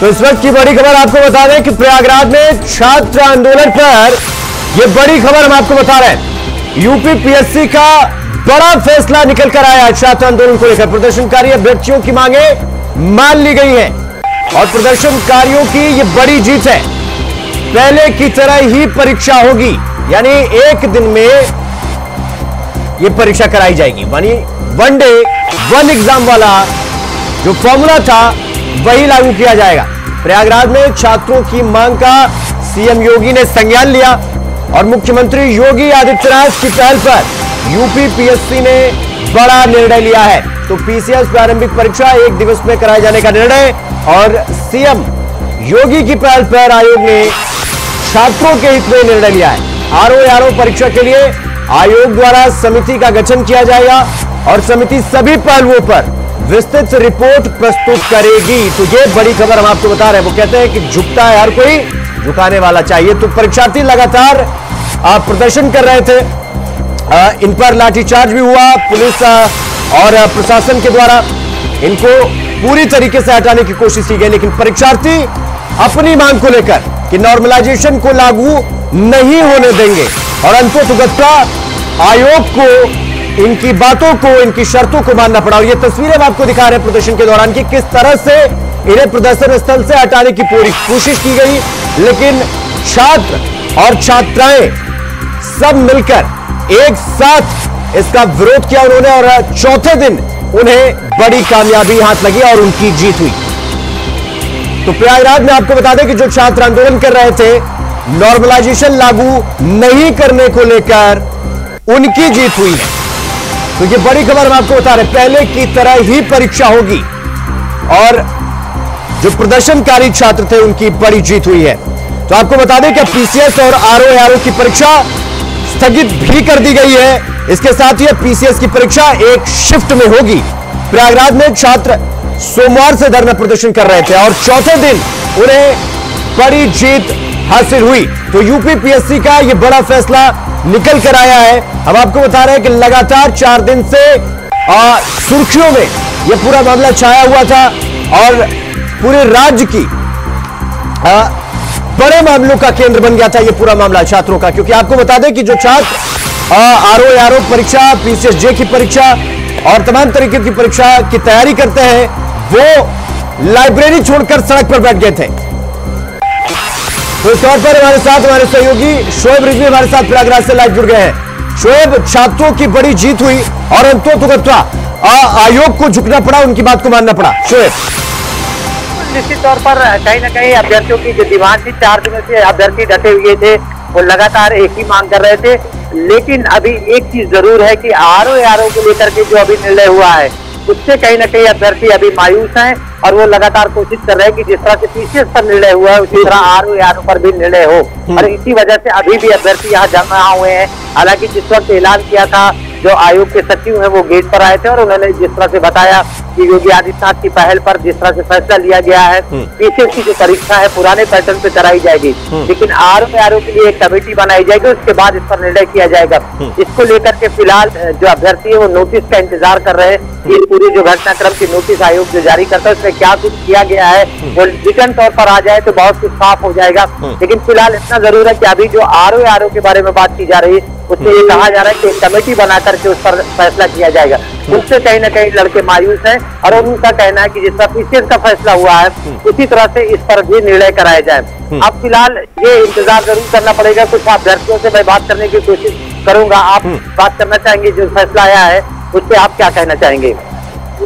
तो इस वक्त की बड़ी खबर आपको बता दें कि प्रयागराज में छात्र आंदोलन पर यह बड़ी खबर हम आपको बता रहे हैं। यूपी पीएससी का बड़ा फैसला निकल कर आया। छात्र आंदोलन को लेकर प्रदर्शनकारी अभ्यर्थियों की मांगे मान ली गई हैं और प्रदर्शनकारियों की यह बड़ी जीत है। पहले की तरह ही परीक्षा होगी, यानी एक दिन में यह परीक्षा कराई जाएगी। यानी वन डे वन एग्जाम वाला जो फॉर्मूला था वही लागू किया जाएगा। प्रयागराज में छात्रों की मांग का सीएम योगी ने संज्ञान लिया और मुख्यमंत्री योगी आदित्यनाथ की पहल पर यूपी पीएससी ने बड़ा निर्णय लिया है। तो पीसीएस प्रारंभिक परीक्षा एक दिवस में कराए जाने का निर्णय और सीएम योगी की पहल पर आयोग ने छात्रों के हित में निर्णय लिया है। आरओ परीक्षा के लिए आयोग द्वारा समिति का गठन किया जाएगा और समिति सभी पहलुओं पर विस्तृत रिपोर्ट प्रस्तुत करेगी। तो ये बड़ी खबर हम आपको बता रहे हैं। वो कहते हैं कि झुकता है हर कोई, झुकाने वाला चाहिए। तो परीक्षार्थी लगातार प्रदर्शन कर रहे थे। इन पर लाठीचार्ज भी हुआ पुलिस और प्रशासन के द्वारा। इनको पूरी तरीके से हटाने की कोशिश की गई, लेकिन परीक्षार्थी अपनी मांग को लेकर कि नॉर्मलाइजेशन को लागू नहीं होने देंगे और अंततः आयोग को इनकी बातों को, इनकी शर्तों को मानना पड़ा। और ये तस्वीरें हम आपको दिखा रहे हैं प्रदर्शन के दौरान कि किस तरह से इन्हें प्रदर्शन स्थल से हटाने की पूरी कोशिश की गई, लेकिन छात्र और छात्राएं सब मिलकर एक साथ इसका विरोध किया उन्होंने और चौथे दिन उन्हें बड़ी कामयाबी हाथ लगी और उनकी जीत हुई। तो प्रयागराज में आपको बता दें कि जो छात्र आंदोलन कर रहे थे नॉर्मलाइजेशन लागू नहीं करने को लेकर, उनकी जीत हुई है। तो ये बड़ी खबर हम आपको बता रहे हैं। पहले की तरह ही परीक्षा होगी और जो प्रदर्शनकारी छात्र थे उनकी बड़ी जीत हुई है। तो आपको बता दें कि पीसीएस और आरओ की परीक्षा स्थगित भी कर दी गई है। इसके साथ ही पीसीएस की परीक्षा एक शिफ्ट में होगी। प्रयागराज में छात्र सोमवार से धरना प्रदर्शन कर रहे थे और चौथे दिन उन्हें बड़ी जीत हासिल हुई। तो यूपी पीएससी का यह बड़ा फैसला निकल कर आया है। हम आपको बता रहे हैं कि लगातार 4 दिन से सुर्खियों में यह पूरा मामला छाया हुआ था और पूरे राज्य की बड़े मामलों का केंद्र बन गया था यह पूरा मामला छात्रों का। क्योंकि आपको बता दें कि जो छात्र आरओ परीक्षा, पीसीएस जे की परीक्षा और तमाम तरीके की परीक्षा की तैयारी करते हैं, वो लाइब्रेरी छोड़कर सड़क पर बैठ गए थे। तो इस तौर पर हमारे साथ हमारे सहयोगी शोएब रिजवी हमारे साथ प्रयागराज से लाइव जुड़ गए हैं। शोएब, छात्रों की बड़ी जीत हुई और अंततः आयोग को झुकना पड़ा, उनकी बात को मानना पड़ा। शोएब, निश्चित तौर पर कहीं ना कहीं अभ्यर्थियों की जो डिमांड थी, 4 दिनों से अभ्यर्थी डटे हुए थे, वो लगातार एक ही मांग कर रहे थे। लेकिन अभी एक चीज जरूर है कि आरओ को लेकर के जो अभी निर्णय हुआ है उससे कहीं ना कहीं अभ्यर्थी अभी मायूस हैं और वो लगातार कोशिश कर रहे हैं कि जिस तरह से पीसीएस पर निर्णय हुआ है उसी तरह आरओ पर भी निर्णय हो। और इसी वजह से अभी भी अभ्यर्थी यहाँ जमा हुए हैं। हालांकि जिस वक्त ऐलान किया था, जो आयोग के सचिव हैं वो गेट पर आए थे और उन्होंने जिस तरह से बताया कि योगी आदित्यनाथ की पहल पर जिस तरह से फैसला लिया गया है, पीसीएस की जो परीक्षा है पुराने पैटर्न पे कराई जाएगी, लेकिन आरओ के लिए एक कमेटी बनाई जाएगी, उसके बाद इस पर निर्णय किया जाएगा। इसको लेकर के फिलहाल जो अभ्यर्थी है वो नोटिस का इंतजार कर रहे हैं कि पूरी जो घटनाक्रम की नोटिस आयोग जो जारी करता है उसमें क्या कुछ किया गया है वो रिटर्न तौर पर आ जाए तो बहुत कुछ साफ हो जाएगा। लेकिन फिलहाल इतना जरूर है कि अभी जो आरओ के बारे में बात की जा रही है उससे ये कहा जा रहा है कि एक कमेटी बना करके उस पर फैसला किया जाएगा। उससे कहीं ना कहीं लड़के मायूस हैं और उनका कहना है कि जिस तरह पीसीएस का फैसला हुआ है उसी तरह से इस पर भी निर्णय कराया जाए। अब फिलहाल ये इंतजार जरूर करना पड़ेगा। कुछ अभ्यर्थियों से मैं बात करने की कोशिश करूंगा। आप बात करना चाहेंगे, जो फैसला आया है उससे आप क्या कहना चाहेंगे?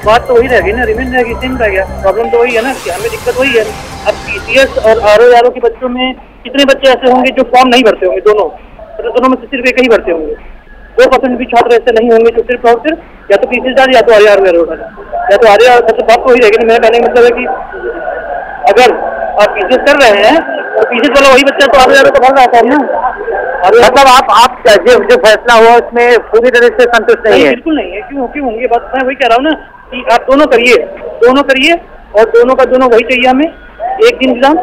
बात तो वही रहेगी ना, रिमेन रहेगी, सेम रह गया। प्रॉब्लम तो वही है ना कि हमें दिक्कत वही है। अब पीसीएस और आरओ के बच्चों में कितने बच्चे ऐसे होंगे जो फॉर्म नहीं भरते होंगे? दोनों में से सिर्फ एक ही भरते होंगे। 2% भी छात्र ऐसे नहीं होंगे जो सिर्फ और सिर्फ या तो पीसीएस डाल या तो आरओ डाल, या तो आरओ। मतलब बात तो वही रहेगी ना। मेरा कहने का मतलब है कि अगर आप पीसीएस कर रहे हैं तो पीसीएस वाला वही बच्चा तो आरओ को भर रहा है ना। मतलब आप जो फैसला हुआ उसमें पूरी तरह से संतुष्ट नहीं है? बिल्कुल नहीं है। क्यों होंगे? बात मैं वही कह रहा हूँ ना कि आप दोनों करिए और दोनों का दोनों वही चाहिए हमें, एक दिन एग्जाम।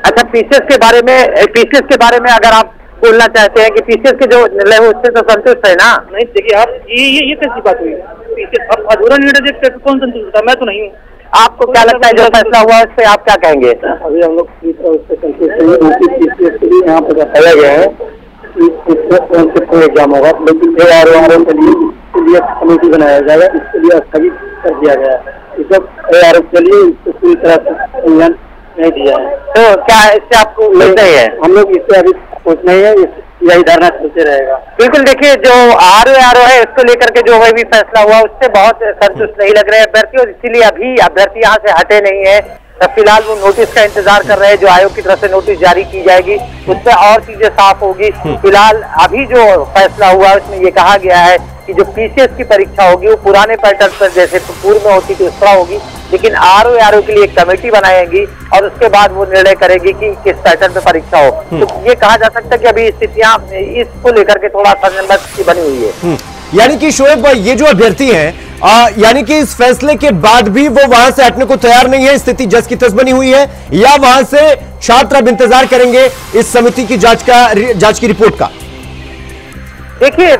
अच्छा, पीसीएस के बारे में अगर आप बोलना चाहते हैं कि पीसीएस के जो निर्णय हो उससे तो संतुष्ट है ना? नहीं, देखिए आप ये कैसी बात हुई? पीसीएस अब अधूरा निर्णय देख कौन संतुष्ट होता? मैं तो नहीं हूँ। आपको क्या लगता है जो फैसला हुआ उस पर आप क्या कहेंगे? अभी हम लोग यहाँ पे बताया गया है एग्जाम होगा, लेकिन ARO के लिए कमेटी बनाया जाएगा, इसके लिए स्थगित कर दिया गया है। इस ARO के लिए इसको पूरी तरह से संज्ञान नहीं दिया है। तो क्या इससे आपको मिलता है? हम लोग इससे अभी सोच नहीं है, यही धरना चलते रहेगा। बिल्कुल, देखिए जो ARO है इसको लेकर के जो भी फैसला हुआ उससे बहुत संतुष्ट नहीं लग रहे हैं अभ्यर्थी, और इसीलिए अभी अभ्यर्थी यहाँ से हटे नहीं है। फिलहाल वो नोटिस का इंतजार कर रहे हैं, जो आयोग की तरफ से नोटिस जारी की जाएगी उससे और चीजें साफ होगी। फिलहाल अभी जो फैसला हुआ उसमें ये कहा गया है कि जो PCS की परीक्षा होगी वो पुराने पैटर्न पर जैसे पूर्व में होती थी उस तरह होगी, लेकिन ARO के लिए एक कमेटी बनाएगी और उसके बाद वो निर्णय करेगी कि किस पैटर्न पे परीक्षा हो। तो ये कहा जा सकता है कि अभी स्थितियां इसको लेकर के थोड़ा संदिग्ध बनी हुई है। यानी कि शोएब भाई, ये जो अभ्यर्थी हैं यानी कि इस फैसले के बाद भी वो वहां से हटने को तैयार नहीं है, स्थिति जस की तस बनी हुई है, या वहां से छात्र अब इंतजार करेंगे इस समिति की जांच की रिपोर्ट का? देखिए,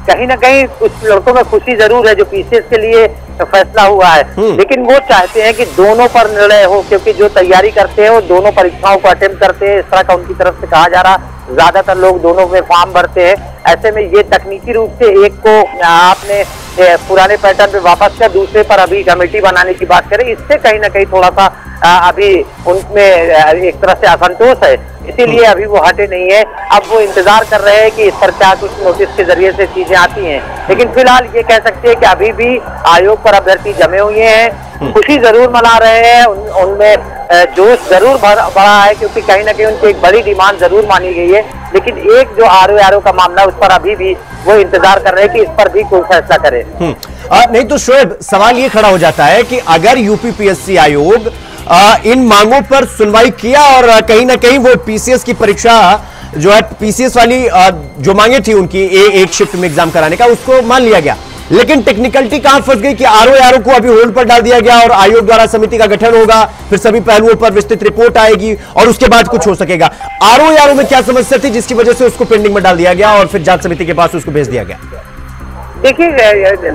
कहीं ना कहीं कुछ लड़कों में खुशी जरूर है जो PCS के लिए फैसला हुआ है, लेकिन वो चाहते हैं कि दोनों पर निर्णय हो, क्योंकि जो तैयारी करते हैं वो दोनों परीक्षाओं को अटेम्प्ट करते हैं, इस तरह का उनकी तरफ से कहा जा रहा। ज्यादातर लोग दोनों में फॉर्म भरते हैं। ऐसे में ये तकनीकी रूप से एक को आपने पुराने पैटर्न पे वापस कर, दूसरे पर अभी कमेटी बनाने की बात करें, इससे कहीं ना कहीं थोड़ा सा अभी उनमें एक तरह से असंतोष है, इसीलिए अभी वो हटे नहीं है। अब वो इंतजार कर रहे हैं कि इस पर क्या कुछ नोटिस के जरिए से चीजें आती हैं, लेकिन फिलहाल ये कह सकते हैं कि अभी भी आयोग पर अभ्यर्थी जमे हुए हैं, खुशी जरूर मना रहे हैं, उनमें जोश जरूर बढ़ा है, क्योंकि कहीं ना कहीं उनकी एक बड़ी डिमांड जरूर मानी गई है। लेकिन एक जो ARO का मामला उस पर अभी भी वो इंतजार कर रहे हैं कि इस पर भी कोई फैसला करे। नहीं तो शोएब, सवाल ये खड़ा हो जाता है कि अगर यूपी PSC आयोग इन मांगों पर सुनवाई किया और कहीं ना कहीं वो PCS की परीक्षा जो है, PCS वाली जो मांगे थी उनकी एक शिफ्ट में एग्जाम कराने का, उसको मान लिया गया, लेकिन टेक्निकलिटी कहां फंस गई कि ARO को अभी होल्ड पर डाल दिया गया और आयोग द्वारा समिति का गठन होगा, फिर सभी पहलुओं पर विस्तृत रिपोर्ट आएगी और उसके बाद कुछ हो सकेगा। ARO में क्या समस्या थी जिसकी वजह से उसको पेंडिंग में डाल दिया गया और फिर जांच समिति के पास उसको भेज दिया गया? देखिए,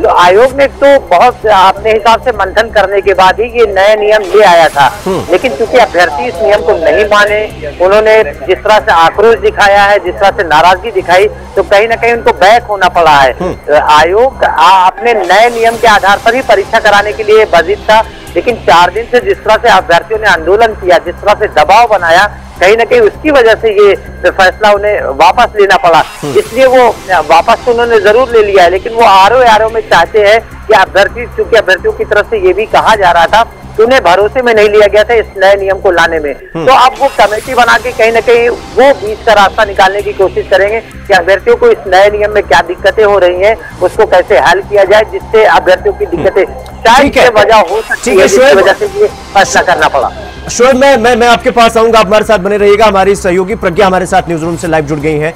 आयोग ने तो बहुत अपने हिसाब से मंथन करने के बाद ही ये नया नियम ले आया था, लेकिन चूंकि अभ्यर्थी इस नियम को नहीं माने, उन्होंने जिस तरह से आक्रोश दिखाया है, जिस तरह से नाराजगी दिखाई, तो कहीं ना कहीं उनको बैक होना पड़ा है। आयोग अपने नए नियम के आधार पर ही परीक्षा कराने के लिए बजित था, लेकिन 4 दिन से जिस तरह से अभ्यर्थियों ने आंदोलन किया, जिस तरह से दबाव बनाया, कहीं ना कहीं उसकी वजह से ये फैसला उन्हें वापस लेना पड़ा। इसलिए वो वापस तो उन्होंने जरूर ले लिया है, लेकिन वो ARO में चाहते हैं कि अभ्यर्थी, चूंकि अभ्यर्थियों की तरफ से ये भी कहा जा रहा था कि उन्हें भरोसे में नहीं लिया गया था इस नए नियम को लाने में, तो अब वो कमेटी बना के कहीं ना कहीं वो बीच का रास्ता निकालने की कोशिश करेंगे कि अभ्यर्थियों को इस नए नियम में क्या दिक्कतें हो रही हैं उसको कैसे हल किया जाए, जिससे अभ्यर्थियों की दिक्कतें शायद वजह हो सकती है, जिसकी वजह से ये फैसला करना पड़ा। शोएब, मैं आपके पास आऊंगा, आप हमारे साथ बने रहिएगा। हमारी सहयोगी प्रज्ञा हमारे साथ न्यूज रूम से लाइव जुड़ गई हैं।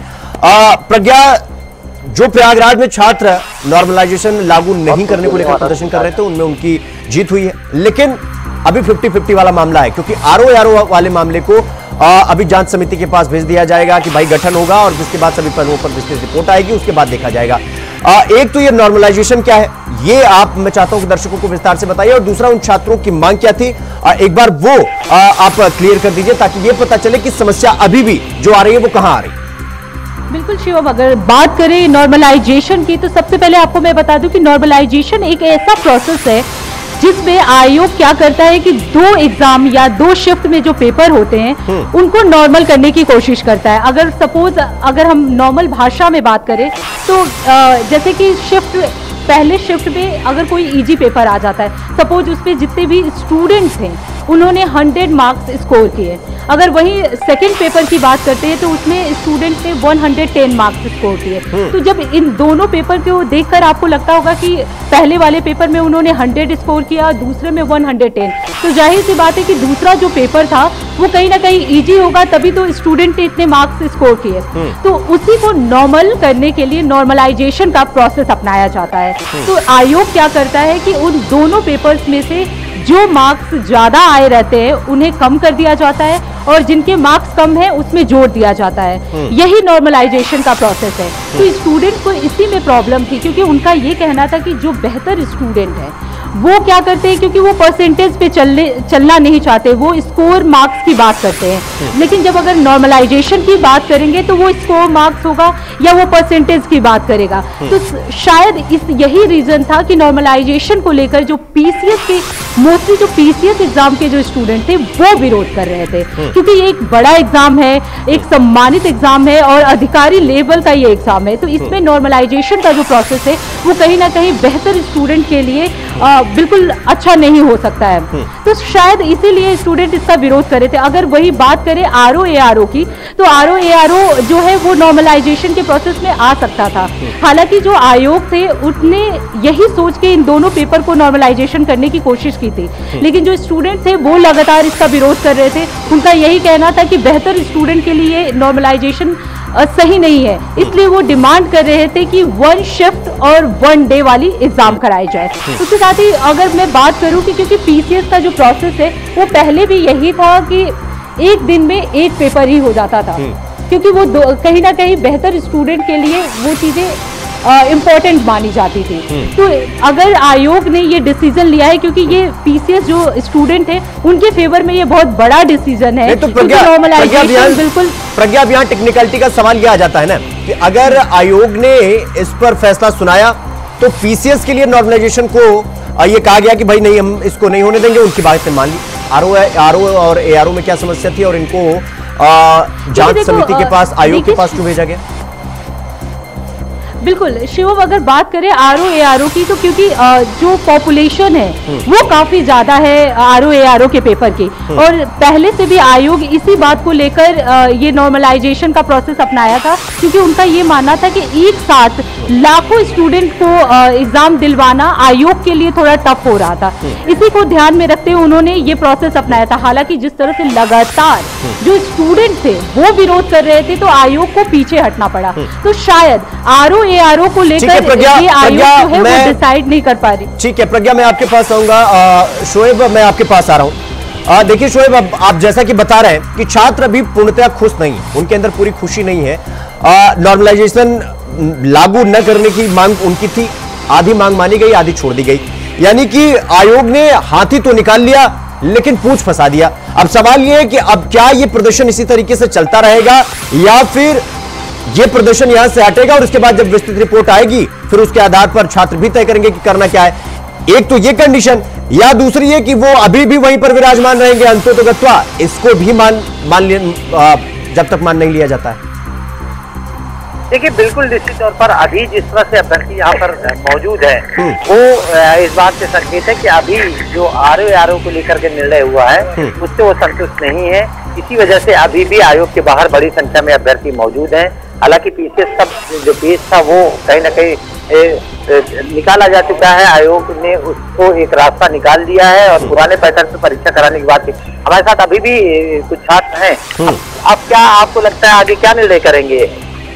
प्रज्ञा, जो प्रयागराज में छात्र नॉर्मलाइजेशन लागू नहीं करने को लेकर प्रदर्शन कर रहे थे, उनमें उनकी जीत हुई है, लेकिन अभी 50-50 वाला मामला है, क्योंकि ARO वाले मामले को अभी जांच समिति के पास भेज दिया जाएगा कि भाई गठन होगा और उसके बाद सभी पहलुओं पर विस्तृत रिपोर्ट आएगी, उसके बाद देखा जाएगा। एक तो ये नॉर्मलाइजेशन क्या है, ये मैं चाहता हूं कि दर्शकों को विस्तार से बताइए, और दूसरा उन छात्रों की मांग क्या थी, एक बार वो आप क्लियर कर दीजिए ताकि ये पता चले कि समस्या अभी भी जो आ रही है वो कहां आ रही है। बिल्कुल शिवम, अगर बात करें नॉर्मलाइजेशन की, तो सबसे पहले आपको मैं बता दूं कि नॉर्मलाइजेशन एक ऐसा प्रोसेस है जिसमें आयोग क्या करता है कि 2 एग्जाम या 2 शिफ्ट में जो पेपर होते हैं उनको नॉर्मल करने की कोशिश करता है। अगर सपोज अगर हम नॉर्मल भाषा में बात करें तो जैसे कि पहले शिफ्ट में अगर कोई इजी पेपर आ जाता है, सपोज उस पर जितने भी स्टूडेंट्स हैं उन्होंने 100 मार्क्स स्कोर किए, अगर वही सेकंड पेपर की बात करते हैं तो उसमें स्टूडेंट ने 110 मार्क्स स्कोर किए, तो जब इन दोनों पेपर को देखकर आपको लगता होगा कि पहले वाले पेपर में उन्होंने 100 स्कोर किया, दूसरे में 110, तो जाहिर सी बात है कि दूसरा जो पेपर था वो कहीं ना कहीं इजी होगा, तभी तो स्टूडेंट ने इतने मार्क्स स्कोर किए। तो उसी को नॉर्मल करने के लिए नॉर्मलाइजेशन का प्रोसेस अपनाया जाता है। तो आयोग क्या करता है कि उन दोनों पेपर्स में से जो मार्क्स ज्यादा आए रहते हैं उन्हें कम कर दिया जाता है और जिनके मार्क्स कम है उसमें जोड़ दिया जाता है। यही नॉर्मलाइजेशन का प्रोसेस है। तो स्टूडेंट को इसी में प्रॉब्लम थी, क्योंकि उनका ये कहना था कि जो बेहतर स्टूडेंट है वो क्या करते हैं, क्योंकि वो परसेंटेज पे चलना नहीं चाहते, वो स्कोर मार्क्स की बात करते हैं। लेकिन जब अगर नॉर्मलाइजेशन की बात करेंगे तो वो स्कोर मार्क्स होगा या वो परसेंटेज की बात करेगा। तो शायद यही रीजन था कि नॉर्मलाइजेशन को लेकर जो पीसीएस के मोस्टली जो पीसीएस एग्जाम के जो स्टूडेंट थे वो विरोध कर रहे थे, क्योंकि ये एक बड़ा एग्जाम है, एक सम्मानित एग्जाम है और अधिकारी लेवल का ये एग्जाम है। तो इसमें नॉर्मलाइजेशन का जो प्रोसेस है वो कहीं ना कहीं बेहतर स्टूडेंट के लिए बिल्कुल अच्छा नहीं हो सकता है। तो शायद इसीलिए स्टूडेंट इसका विरोध कर रहे थे। अगर वही बात करें आरओ की, तो आरओ जो है वो नॉर्मलाइजेशन के प्रोसेस में आ सकता था। हालांकि जो आयोग थे उसने यही सोच के इन दोनों पेपर को नॉर्मलाइजेशन करने की कोशिश की थी, लेकिन जो स्टूडेंट थे वो लगातार इसका विरोध कर रहे थे। उनका यही कहना था कि बेहतर स्टूडेंट के लिए नॉर्मलाइजेशन सही नहीं है, इसलिए वो डिमांड कर रहे थे कि 1 शिफ्ट और 1 डे वाली एग्जाम कराई जाए। उसके साथ ही अगर मैं बात करूं कि क्योंकि पीसीएस का जो प्रोसेस है वो पहले भी यही था कि एक दिन में एक पेपर ही हो जाता था, क्योंकि वो कहीं ना कहीं बेहतर स्टूडेंट के लिए वो चीजें इम्पोर्टेंट मानी जाती थी। तो अगर आयोग ने ये डिसीजन लिया है, क्योंकि ये पीसीएस जो स्टूडेंट है उनके फेवर में ये बहुत बड़ा डिसीजन है। तो प्रज्ञा अब यहाँ टेक्निकलिटी का सवाल ये आ जाता है ना कि अगर आयोग ने इस पर फैसला सुनाया तो पीसीएस के लिए नॉर्मलाइजेशन को ये कहा गया कि भाई नहीं, हम इसको नहीं होने देंगे, उनकी बात मान ली। आरओ और एआरओ में क्या समस्या थी और इनको जांच समिति के पास, आयोग के पास क्यों भेजा गया? बिल्कुल शिवम, अगर बात करें आरओ की, तो क्योंकि जो पॉपुलेशन है वो काफी ज्यादा है आरओ के पेपर की, और पहले से भी आयोग इसी बात को लेकर ये नॉर्मलाइजेशन का प्रोसेस अपनाया था, क्योंकि उनका ये मानना था कि एक साथ लाखों स्टूडेंट को एग्जाम दिलवाना आयोग के लिए थोड़ा टफ हो रहा था। इसी को ध्यान में रखते हुए उन्होंने ये प्रोसेस अपनाया था। हालांकि जिस तरह से लगातार जो स्टूडेंट थे वो विरोध कर रहे थे तो आयोग को पीछे हटना पड़ा। तो शायद आरओ को लेकर ये आयोग जो है वो डिसाइड नहीं कर पा रही। ठीक है प्रज्ञा, मैं आपके पास आऊंगा। शोएब, मैं आपके पास आ रहा हूं। देखिए शोएब, अब आप जैसा कि बता रहे हैं कि छात्र अभी पूर्णतः खुश नहीं है, उनके अंदर पूरी खुशी नहीं है। नॉर्मलाइजेशन लागू न करने की मांग उनकी थी, आधी मांग मानी गई, आधी छोड़ दी गई। यानी कि आयोग ने हाथी तो निकाल लिया लेकिन पूंछ फंसा दिया। अब सवाल यह है कि अब क्या यह प्रदर्शन इसी तरीके से चलता रहेगा या फिर ये प्रदर्शन यहां से हटेगा और उसके बाद जब विस्तृत रिपोर्ट आएगी फिर उसके आधार पर छात्र भी तय करेंगे कि करना क्या है। एक तो ये कंडीशन, या दूसरी ये कि वो अभी भी वहीं पर विराजमान रहेंगे अंततोगत्वा, इसको भी मान जब तक मान नहीं लिया जाता है। देखिए बिल्कुल निश्चित तौर पर अभी जिस तरह से अभ्यर्थी यहाँ पर मौजूद है वो इस बात से संकेत है कि अभी जो आरओ को लेकर के निर्णय हुआ है उससे वो संतुष्ट नहीं है। इसी वजह से अभी भी आयोग के बाहर बड़ी संख्या में अभ्यर्थी मौजूद हैं। हालांकि पीसीएस का जो पेज था वो कहीं ना कहीं निकाला जा चुका है, आयोग ने उसको एक रास्ता निकाल दिया है और पुराने पैटर्न से परीक्षा कराने की बात की। हमारे साथ अभी भी कुछ छात्र हैं। अब क्या आपको लगता है आगे क्या निर्णय करेंगे?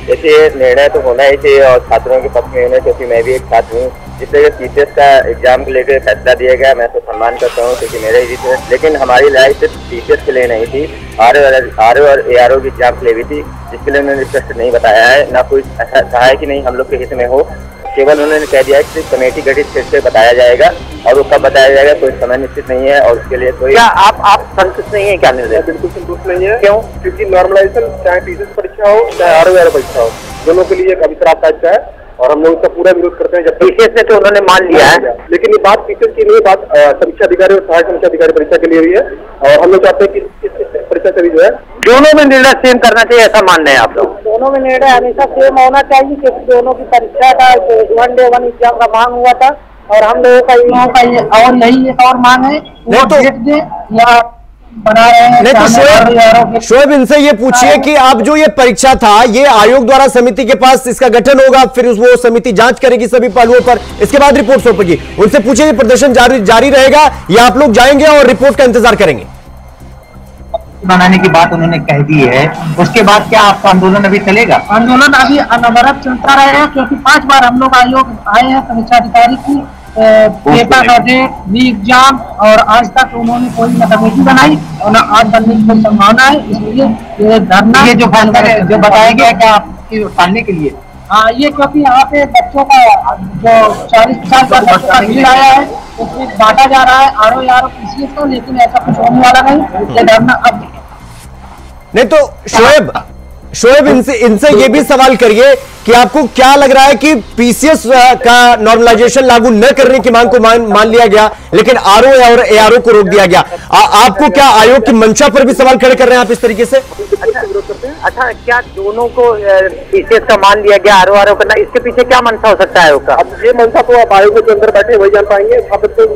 जैसे निर्णय तो होना ही चाहिए और छात्रों के पक्ष में होना, क्योंकि मैं भी एक छात्र हूँ। जिससे पीसीएस का एग्जाम को लेकर फैसला दिया गया, मैं तो सम्मान करता हूँ क्योंकि मेरे ही थे। लेकिन हमारी लड़ाई सिर्फ पीसीएस के लिए नहीं थी, आरओ और एआरओ की एग्जाम के लिए भी थी, जिसके लिए उन्होंने स्पष्ट नहीं बताया है। ना कोई ऐसा कहा है कि नहीं हम लोग के हित में हो, केवल उन्होंने कह दिया है कि कमेटी गठित फिर से बताया जाएगा और वो कब बताया जाएगा कोई समय निश्चित नहीं है और उसके लिए कोई। क्या आप संतुष्ट नहीं है? क्या निर्णय? बिल्कुल संतुष्ट नहीं है। क्यों? क्योंकि नॉर्मलाइजेशन चाहे पीसीएस परीक्षा हो चाहे आरओ परीक्षा हो, दोनों के लिए एक अभिश्राप टाइप का है और हम लोग इसका पूरा विरोध करते हैं। जब पीसीएस ने तो उन्होंने मान लिया है, लेकिन ये बात पीसीएस की नहीं, बात समीक्षा अधिकारी और सहायक समीक्षा अधिकारी परीक्षा के लिए हुई है और हम लोग चाहते हैं कि इस परीक्षा से भी जो है दोनों में निर्णय सेम करना चाहिए, ऐसा मानना है आप लोग? दोनों में निर्णय हमेशा सेम होना चाहिए, क्योंकि दोनों की परीक्षा का 1 डे 1 एग्जाम का मांग हुआ था और हम लोगों का और यही एक और मांग है वो डेट दे या बना रहे हैं। नहीं तो शोएब इनसे ये पूछिए कि आप जो ये परीक्षा था ये आयोग द्वारा समिति के पास इसका गठन होगा, फिर वो समिति जांच करेगी सभी पहलुओं पर, इसके बाद रिपोर्ट सौंपेगी। उनसे पूछिए ये प्रदर्शन जारी रहेगा या आप लोग जाएंगे और रिपोर्ट का इंतजार करेंगे? बनाने की बात उन्होंने कह दी है, उसके बाद क्या आपका आंदोलन अभी चलेगा? आंदोलन अभी अनवरत चलता रहेगा, क्योंकि 5 बार हम लोग आयोग आए हैं समीक्षा अधिकारी की पेपर का डेट, री एग्जाम, और आज तक उन्होंने कोई न कमेटी बनाई और न आज बनने की कोई संभावना है। इसलिए ये धरना, ये जो बताया गया क्या आपके टालने के लिए? हाँ, ये क्योंकि यहाँ पे बच्चों का जो 40 साल का बच्चा बिल आया है उसमें बांटा जा रहा है आरओ पीसीएस का, लेकिन ऐसा कुछ होने वाला नहीं। ये डरना अब नहीं। तो शोएब इनसे ये भी सवाल करिए कि आपको क्या लग रहा है कि पीसीएस का नॉर्मलाइजेशन लागू न करने की मांग को मान लिया गया, लेकिन आरओ और एआरओ को रोक दिया गया। आपको क्या आयोग की मंशा पर भी सवाल खड़े कर रहे हैं आप इस तरीके से? अच्छा, क्या दोनों को पीसीएस का मान लिया गया, आरओ करना, इसके पीछे क्या मंशा हो सकता है आयोग का? अब ये मंशा तो आप आयोग के अंदर बैठे वही जान पाएंगे। अब तो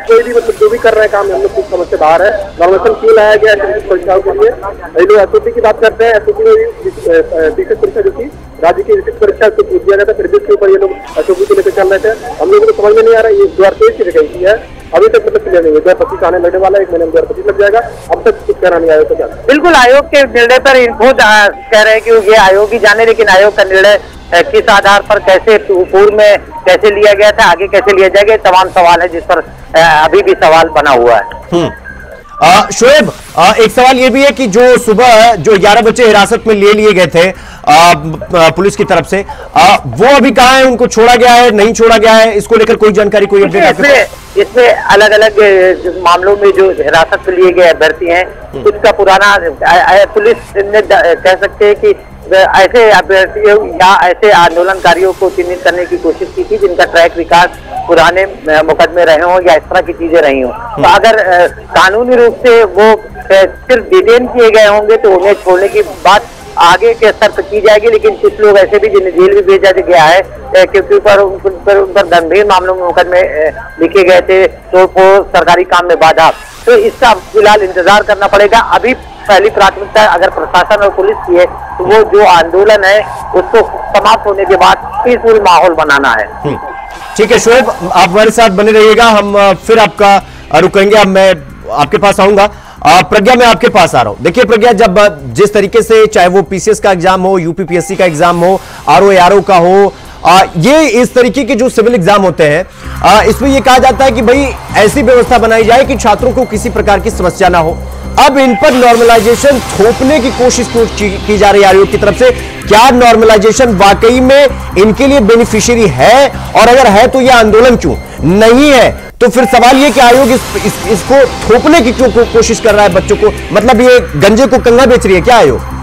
कोई भी मतलब जो भी कर रहे हैं काम हम लोग कुछ समझ से बाहर है। नॉर्मेशन क्यों लाया गया परीक्षाओं के लिए? लोग एसओपी की बात करते हैं, एसओपी पीसीएस परीक्षा जो थी राज्य की विशिष्ट परीक्षा को पूछ दिया गया था, फिर भी उसके ऊपर ये लोग एसओपी को लेकर चल रहे थे। हम लोगों को समझ में नहीं आ रहा है ये 2023 की वैकेंसी है, अभी तक मतलब क्लियर नहीं हुई। 2025 आने लगने वाला है, 1 महीने में 2025 लग जाएगा। अब तक कुछ कहना नहीं आयोग को क्या? बिल्कुल, आयोग के निर्णय पर खुद कह रहे हैं कि ये आयोग ही जाने, लेकिन आयोग का निर्णय किस आधार पर, कैसे पूर्व में कैसे लिया गया था, आगे कैसे लिया जाएगा, तमाम सवाल है जिस पर अभी भी सवाल बना हुआ है। शोएब, एक सवाल यह भी है कि जो सुबह जो 11 बच्चे हिरासत में ले लिए गए थे पुलिस की तरफ से, वो अभी कहाँ है? उनको छोड़ा गया है, नहीं छोड़ा गया है? इसको लेकर कोई जानकारी, कोई अपडेट? इसमें अलग अलग मामलों में जो हिरासत में लिए गए अभ्यर्थी हैं, कुछ का पुराना पुलिस ने कह सकते हैं कि ऐसे अभ्यर्थियों या ऐसे आंदोलनकारियों को चिन्हित करने की कोशिश की थी जिनका ट्रैक विकास पुराने मुकदमे रहे हों या इस तरह की चीजें रही हों। तो अगर कानूनी रूप से वो सिर्फ डिटेन किए गए होंगे तो उन्हें छोड़ने की बात आगे के स्तर पर की जाएगी। लेकिन कुछ लोग ऐसे भी जिन्हें जेल भी भेजा गया है क्योंकि उन पर गंभीर मामलों में मुकदमे लिखे गए थे, तो वो सरकारी काम में बाधा। तो इसका फिलहाल इंतजार करना पड़ेगा। अभी पहली प्राथमिकता अगर प्रशासन और पुलिस की है तो वो जो आंदोलन है उसको समाप्त होने के बाद पीसफुल माहौल बनाना है। ठीक है शोएब, आप हमारे साथ बने रहिएगा, हम फिर आपका रुकेंगे। अब मैं आपके पास आऊंगा। प्रज्ञा, मैं आपके पास आ रहा हूं। देखिए प्रज्ञा, जब जिस तरीके से चाहे वो पीसीएस का एग्जाम हो, यूपीपीएससी का एग्जाम हो, आरओ एआरओ का हो, ये इस तरीके के जो सिविल एग्जाम होते हैं, इसमें ये कहा जाता है कि भाई ऐसी व्यवस्था बनाई जाए कि छात्रों को किसी प्रकार की समस्या ना हो। अब इन पर नॉर्मलाइजेशन थोपने की कोशिश की जा रही है आयोग की तरफ से। क्या नॉर्मलाइजेशन वाकई में इनके लिए बेनिफिशियरी है? और अगर है तो यह आंदोलन क्यों नहीं है? तो फिर सवाल यह कि आयोग इसको थोपने की क्यों कोशिश कर रहा है बच्चों को? मतलब ये गंजे को कंगा बेच रही है क्या आयोग?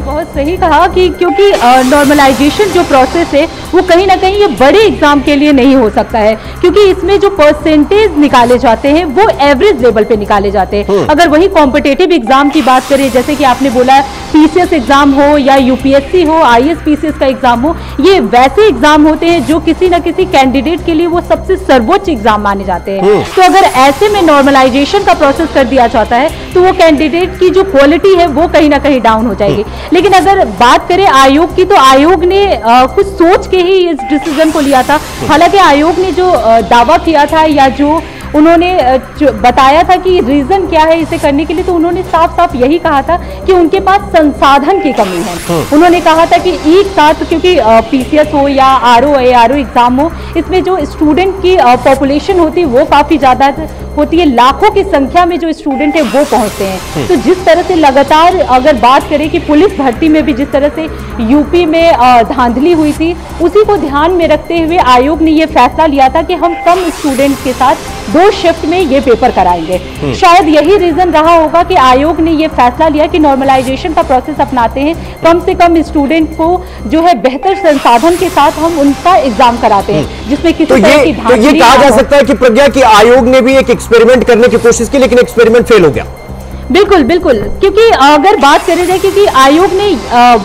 बहुत सही कहा कि क्योंकि नॉर्मलाइजेशन जो प्रोसेस है वो कहीं ना कहीं ये बड़े एग्जाम के लिए नहीं हो सकता है, क्योंकि इसमें जो परसेंटेज निकाले जाते हैं वो एवरेज लेवल पे निकाले जाते हैं। अगर वही कॉम्पिटेटिव एग्जाम की बात करें, जैसे कि आपने बोला पीसीएस एग्जाम हो या यूपीएससी हो, आईएएस पीसीएस का एग्जाम हो, ये वैसे एग्जाम होते हैं जो किसी न किसी कैंडिडेट के लिए वो सबसे सर्वोच्च एग्जाम माने जाते हैं। तो अगर ऐसे में नॉर्मलाइजेशन का प्रोसेस कर दिया जाता है तो वो कैंडिडेट की जो क्वालिटी है वो कहीं ना कहीं डाउन हो जाएगी। लेकिन अगर बात करें आयोग की, तो आयोग ने कुछ सोच के ही इस डिसीजन को लिया था। हालांकि आयोग ने जो दावा किया था या जो उन्होंने बताया था कि रीजन क्या है इसे करने के लिए, तो उन्होंने साफ साफ यही कहा था कि उनके पास संसाधन की कमी है। उन्होंने कहा था कि एक साथ, क्योंकि पीसीएस हो या आरओ एग्जाम हो, इसमें जो स्टूडेंट की पॉपुलेशन होती है वो काफी ज्यादा होती है, लाखों की संख्या में जो स्टूडेंट है वो पहुंचते हैं। तो जिस तरह से लगातार अगर बात करें कि पुलिस भर्ती में भी जिस तरह से यूपी में धांधली हुई थी, उसी को ध्यान में रखते हुए आयोग ने ये फैसला लिया था कि हम कम स्टूडेंट के साथ 2 शिफ्ट में ये पेपर कराएंगे। शायद यही रीजन रहा होगा कि आयोग ने ये फैसला लिया कि नॉर्मलाइजेशन का प्रोसेस अपनाते हैं, कम से कम स्टूडेंट को जो है बेहतर संसाधन के साथ हम उनका एग्जाम कराते हैं, जिसमें किसी तरह की धांधली। तो ये कहा जा सकता है कि प्रज्ञा की आयोग ने भी एक एक्सपेरिमेंट करने की कोशिश की, लेकिन एक्सपेरिमेंट फेल हो गया। बिल्कुल बिल्कुल, क्योंकि अगर बात करें जाए, क्योंकि आयोग ने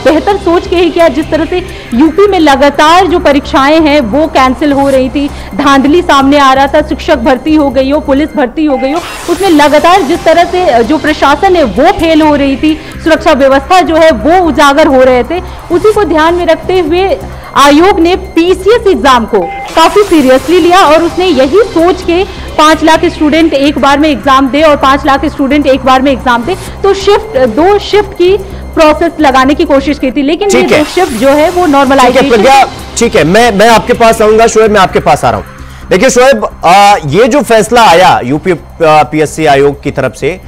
बेहतर सोच के ही किया। जिस तरह से यूपी में लगातार जो परीक्षाएं हैं वो कैंसिल हो रही थी, धांधली सामने आ रहा था, शिक्षक भर्ती हो गई हो, पुलिस भर्ती हो गई हो, उसमें लगातार जिस तरह से जो प्रशासन है वो फेल हो रही थी, सुरक्षा व्यवस्था जो है वो उजागर हो रहे थे, उसी को ध्यान में रखते हुए आयोग ने पीसीएस एग्जाम को काफी सीरियसली लिया और उसने यही सोच के 5 लाख स्टूडेंट एक बार में एग्जाम दे और 5 लाख स्टूडेंट एक बार में एग्जाम दे, तो 2 शिफ्ट की प्रोसेस लगाने की कोशिश की थी। लेकिन ये 2 शिफ्ट जो है वो नॉर्मलाइजेशन। ठीक है, मैं आपके पास आऊंगा। शोएब, मैं आपके पास आ रहा हूं। देखिए शोएब, ये जो फैसला आया यूपी पीएससी आयोग की तरफ से,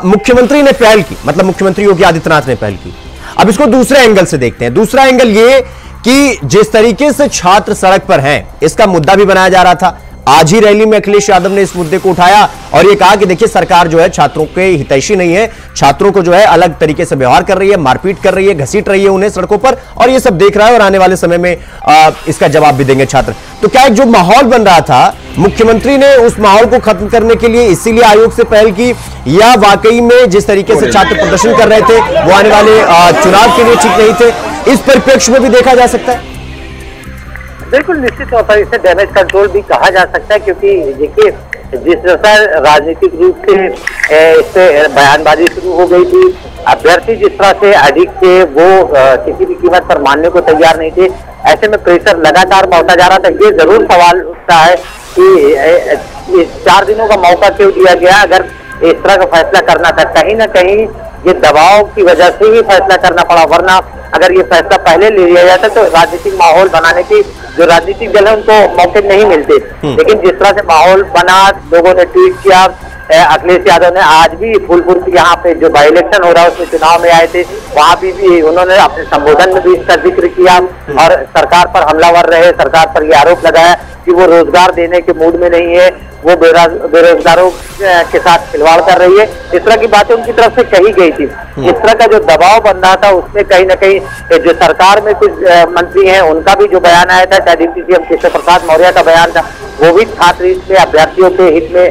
मुख्यमंत्री ने पहल की, मतलब मुख्यमंत्री योगी आदित्यनाथ ने पहल की। अब इसको दूसरे एंगल से देखते हैं। दूसरा एंगल ये कि जिस तरीके से छात्र सड़क पर हैं, इसका मुद्दा भी बनाया जा रहा था। आज ही रैली में अखिलेश यादव ने इस मुद्दे को उठाया और ये कहा कि देखिए सरकार जो है छात्रों के हितैषी नहीं है, छात्रों को जो है अलग तरीके से व्यवहार कर रही है, मारपीट कर रही है, घसीट रही है उन्हें सड़कों पर, और ये सब देख रहा है और आने वाले समय में इसका जवाब भी देंगे छात्र। तो क्या एक जो माहौल बन रहा था, मुख्यमंत्री ने उस माहौल को खत्म करने के लिए इसीलिए आयोग से पहल की, या वाकई में जिस तरीके से छात्र प्रदर्शन कर रहे थे वो आने वाले चुनाव के लिए ठीक नहीं थे? इस परिप्रेक्ष्य में भी देखा जा सकता है। बिल्कुल निश्चित तौर पर इसे डैमेज कंट्रोल भी कहा जा सकता है, क्योंकि देखिए जिस तरह राजनीतिक रूप से इस पे बयानबाजी शुरू हो गई थी, अभ्यर्थी जिस तरह से अडिग थे वो किसी भी कीमत पर मानने को तैयार नहीं थे, ऐसे में प्रेशर लगातार बढ़ता जा रहा था। ये जरूर सवाल उठता है कि इस 4 दिनों का मौका क्यों दिया गया? अगर इस तरह का फैसला करना था, कहीं ना कहीं ये दबाव की वजह से ही फैसला करना पड़ा, वरना अगर ये फैसला पहले ले लिया जाता तो राजनीतिक माहौल बनाने की जो राजनीतिक दल है उनको मौके नहीं मिलते। लेकिन जिस तरह से माहौल बना, लोगों ने ट्वीट किया, अखिलेश यादव ने आज भी फूलपुर की यहाँ पे जो बाई इलेक्शन हो रहा है उसमें चुनाव में आए थे, वहाँ भी उन्होंने अपने संबोधन में भी इसका जिक्र किया और सरकार पर हमलावर रहे, सरकार पर यह आरोप लगाया कि वो रोजगार देने के मूड में नहीं है, वो बेरोजगारों के साथ खिलवाड़ कर रही है। इस तरह की बातें उनकी तरफ से कही गई थी। इस तरह का जो दबाव बन रहा था उसमें कहीं ना कहीं जो सरकार में कुछ मंत्री हैं उनका भी जो बयान आया था, चाहे डिप्टी सीएम केशव प्रसाद मौर्य का बयान था, वो भी छात्र हित में, अभ्यर्थियों के हित में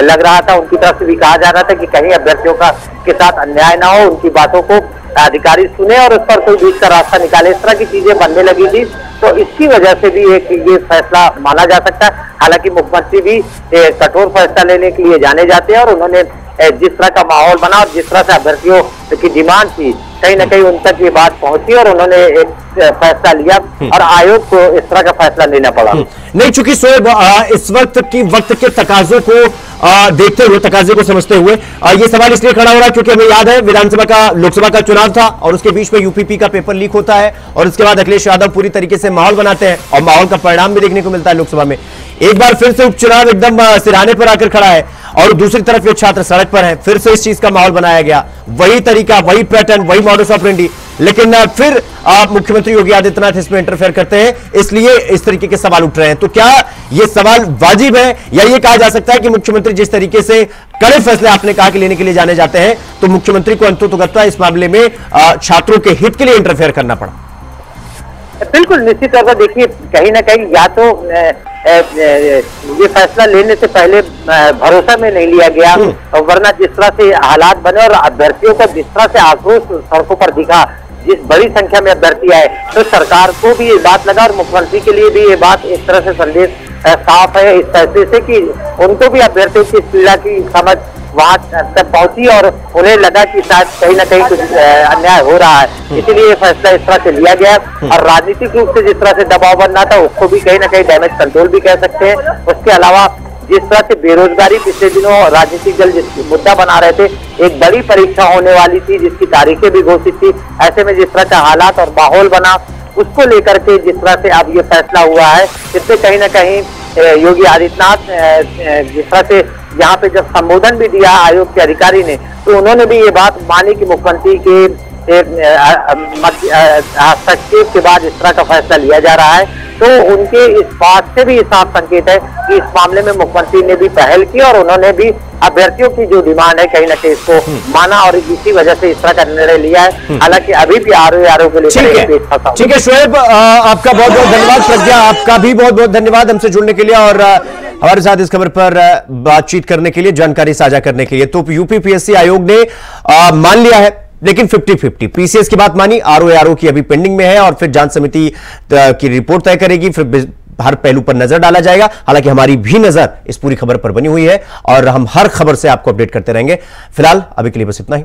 लग रहा था। उनकी तरफ से भी कहा जा रहा था कि कहीं अभ्यर्थियों का के साथ अन्याय ना हो, उनकी बातों को अधिकारी सुने और उस पर कोई बीच का रास्ता निकाले। इस तरह की चीजें बनने लगी थी, तो इसकी वजह से भी एक ये फैसला माना जा सकता है। हालांकि मुख्यमंत्री भी कठोर फैसला लेने के लिए जाने जाते हैं और उन्होंने जिस तरह का माहौल बना और जिस तरह से अभ्यर्थियों की डिमांड थी, कहीं ना कहीं उन तक ये बात पहुंची और उन्होंने एक फैसला लिया और आयोग को इस तरह का फैसला लेना पड़ा। नहीं, चूंकि शोएब इस वक्त के तकाजों को देखते हुए, तकाजे को समझते हुए ये सवाल इसलिए खड़ा हो रहा है क्योंकि हमें याद है विधानसभा का, लोकसभा का चुनाव था और उसके बीच में यूपीपी का पेपर लीक होता है और उसके बाद अखिलेश यादव पूरी तरीके से माहौल बनाते हैं और माहौल का परिणाम भी देखने को मिलता है लोकसभा में। एक बार फिर से उपचुनाव एकदम सिराने पर आकर खड़ा है और दूसरी तरफ ये छात्र सड़क पर है, फिर से इस चीज का माहौल बनाया गया, वही तरीका, वही पैटर्न, वही मॉडस ऑपरेंडी, लेकिन फिर मुख्यमंत्री योगी आदित्यनाथ इसमें इंटरफेयर करते हैं, इसलिए इस तरीके के सवाल उठ रहे हैं। तो क्या ये सवाल वाजिब है या ये कहा जा सकता है कि मुख्यमंत्री जिस तरीके से कड़े फैसले आपने कहा कि लेने के लिए जाने जाते हैं, तो मुख्यमंत्री को अंततोगत्वा इस मामले में छात्रों के हित के लिए इंटरफेयर करना पड़ा? बिल्कुल निश्चित तौर पर देखिए, कहीं ना कहीं या तो ये फैसला लेने से पहले भरोसा में नहीं लिया गया, वरना जिस तरह से हालात बने और अभ्यर्थियों का जिस तरह से आक्रोश सड़कों पर दिखा, जिस बड़ी संख्या में अभ्यर्थी आए, तो सरकार को भी ये बात लगा और मुख्यमंत्री के लिए भी ये बात एक तरह से संदेश साफ है इस फैसले से कि उनको भी अभ्यर्थियों की पीड़ा की समझ वहां तक पहुंची और उन्हें लगा कि शायद कहीं ना कहीं कुछ अन्याय हो रहा है, इसीलिए ये फैसला इस तरह से लिया गया। और राजनीतिक रूप से जिस तरह से दबाव बन रहा था उसको भी कहीं ना कहीं डैमेज कंट्रोल भी कह सकते हैं। उसके अलावा जिस तरह से बेरोजगारी पिछले दिनों राजनीतिक दल जिस मुद्दा बना रहे थे, एक बड़ी परीक्षा होने वाली थी जिसकी तारीखें भी घोषित थी, ऐसे में जिस तरह का हालात और माहौल बना उसको लेकर के जिस तरह से अब ये फैसला हुआ है, इससे कहीं ना कहीं योगी आदित्यनाथ जिस तरह से यहाँ पे जब संबोधन भी दिया आयोग के अधिकारी ने, तो उन्होंने भी ये बात मानी कि मुख्यमंत्री के हस्तक्षेप के बाद इस तरह का फैसला लिया जा रहा है। तो उनके इस बात से भी साफ संकेत है कि इस मामले में मुख्यमंत्री ने भी पहल की और उन्होंने भी अभ्यर्थियों की जो डिमांड है कहीं ना कहीं इसको माना और इसी वजह से इस तरह का निर्णय लिया है। हालांकि अभी भी आरोप के लिए ठीक है शोएब, आपका बहुत बहुत धन्यवाद। प्रज्ञा, आपका भी बहुत बहुत धन्यवाद हमसे जुड़ने के लिए और हमारे साथ इस खबर पर बातचीत करने के लिए, जानकारी साझा करने के लिए। तो यूपीपीएससी आयोग ने मान लिया है, लेकिन 50-50 पीसीएस की बात मानी, आरओ की अभी पेंडिंग में है और फिर जांच समिति की रिपोर्ट तय करेगी, फिर हर पहलू पर नजर डाला जाएगा। हालांकि हमारी भी नजर इस पूरी खबर पर बनी हुई है और हम हर खबर से आपको अपडेट करते रहेंगे। फिलहाल अभी के लिए बस इतना ही।